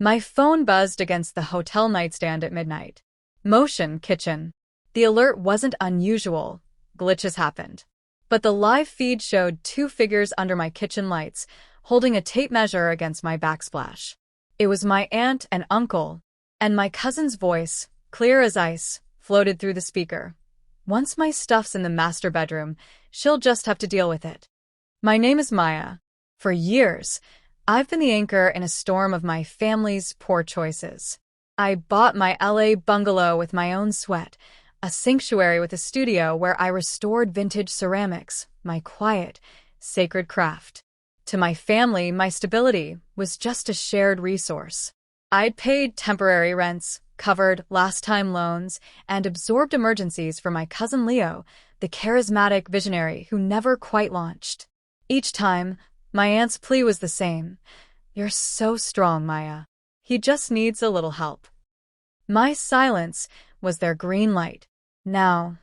My phone buzzed against the hotel nightstand at midnight. Motion kitchen. The alert wasn't unusual. Glitches happened. But the live feed showed two figures under my kitchen lights, holding a tape measure against my backsplash. It was my aunt and uncle, and my cousin's voice, clear as ice, floated through the speaker. Once my stuff's in the master bedroom, she'll just have to deal with it. My name is Maya. For years, I've been the anchor in a storm of my family's poor choices. I bought my LA bungalow with my own sweat, a sanctuary with a studio where I restored vintage ceramics, my quiet, sacred craft. To my family, my stability was just a shared resource. I'd paid temporary rents, covered last-time loans, and absorbed emergencies for my cousin Leo, the charismatic visionary who never quite launched. Each time, my aunt's plea was the same. "You're so strong, Maya. He just needs a little help." My silence was their green light. Now,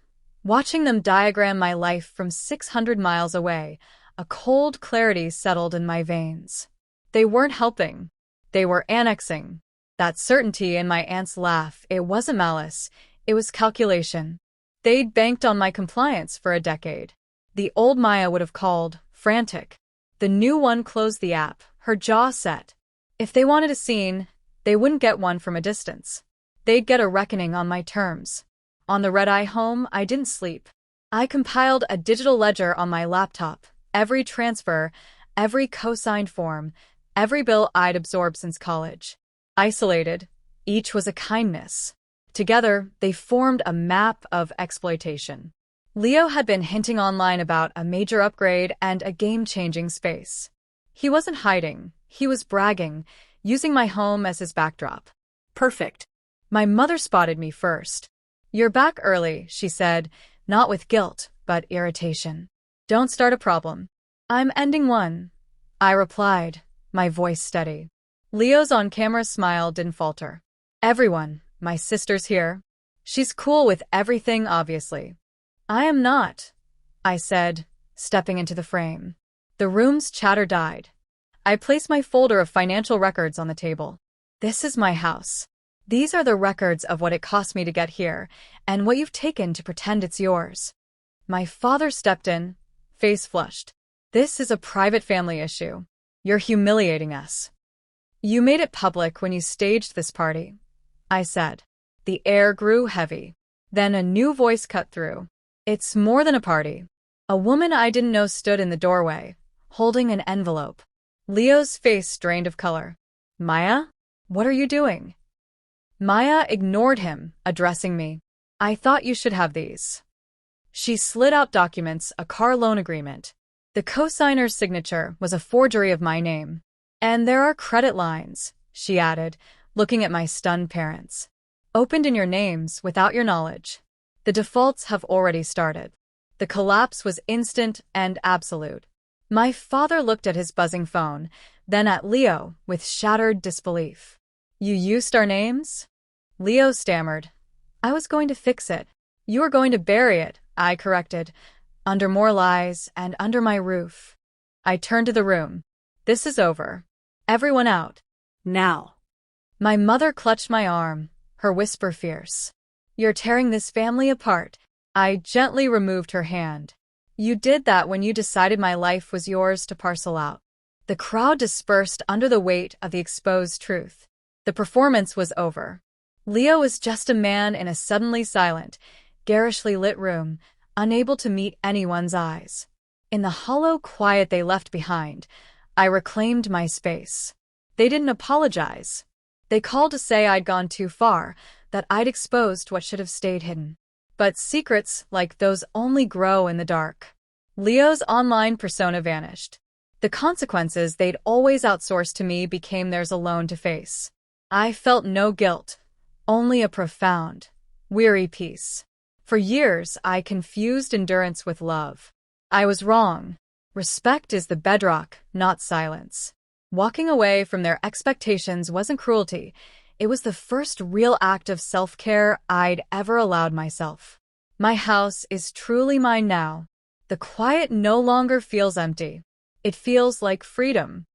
watching them diagram my life from 600 miles away, a cold clarity settled in my veins. They weren't helping. They were annexing. That certainty in my aunt's laugh, it wasn't malice, it was calculation. They'd banked on my compliance for a decade. The old Maya would have called, frantic. The new one closed the app, her jaw set. If they wanted a scene, they wouldn't get one from a distance. They'd get a reckoning on my terms. On the red-eye home, I didn't sleep. I compiled a digital ledger on my laptop. Every transfer, every co-signed form, every bill I'd absorbed since college. Isolated, each was a kindness. Together, they formed a map of exploitation. Leo had been hinting online about a major upgrade and a game-changing space. He wasn't hiding, he was bragging, using my home as his backdrop. Perfect. My mother spotted me first. "You're back early," she said, not with guilt, but irritation. "Don't start a problem." "I'm ending one," I replied, my voice steady. Leo's on-camera smile didn't falter. "Everyone, my sister's here. She's cool with everything, obviously." "I am not," I said, stepping into the frame. The room's chatter died. I placed my folder of financial records on the table. "This is my house. These are the records of what it cost me to get here, and what you've taken to pretend it's yours." My father stepped in, face flushed. "This is a private family issue. You're humiliating us." "You made it public when you staged this party," I said. The air grew heavy. Then a new voice cut through. "It's more than a party." A woman I didn't know stood in the doorway, holding an envelope. Leo's face drained of color. "Maya? What are you doing?" Maya ignored him, addressing me. "I thought you should have these." She slid out documents, a car loan agreement. The co-signer's signature was a forgery of my name. "And there are credit lines," she added, looking at my stunned parents. "Opened in your names without your knowledge. The defaults have already started." The collapse was instant and absolute. My father looked at his buzzing phone, then at Leo with shattered disbelief. "You used our names?" Leo stammered. "I was going to fix it. You were going to bury it," I corrected. "Under more lies and under my roof." I turned to the room. "This is over. Everyone out. Now." My mother clutched my arm, her whisper fierce. "You're tearing this family apart." I gently removed her hand. "You did that when you decided my life was yours to parcel out." The crowd dispersed under the weight of the exposed truth. The performance was over. Leo was just a man in a suddenly silent, garishly lit room, unable to meet anyone's eyes. In the hollow quiet they left behind, I reclaimed my space. They didn't apologize. They called to say I'd gone too far, that I'd exposed what should have stayed hidden. But secrets like those only grow in the dark. Leo's online persona vanished. The consequences they'd always outsourced to me became theirs alone to face. I felt no guilt, only a profound, weary peace. For years, I confused endurance with love. I was wrong. Respect is the bedrock, not silence. Walking away from their expectations wasn't cruelty. It was the first real act of self-care I'd ever allowed myself. My house is truly mine now. The quiet no longer feels empty. It feels like freedom.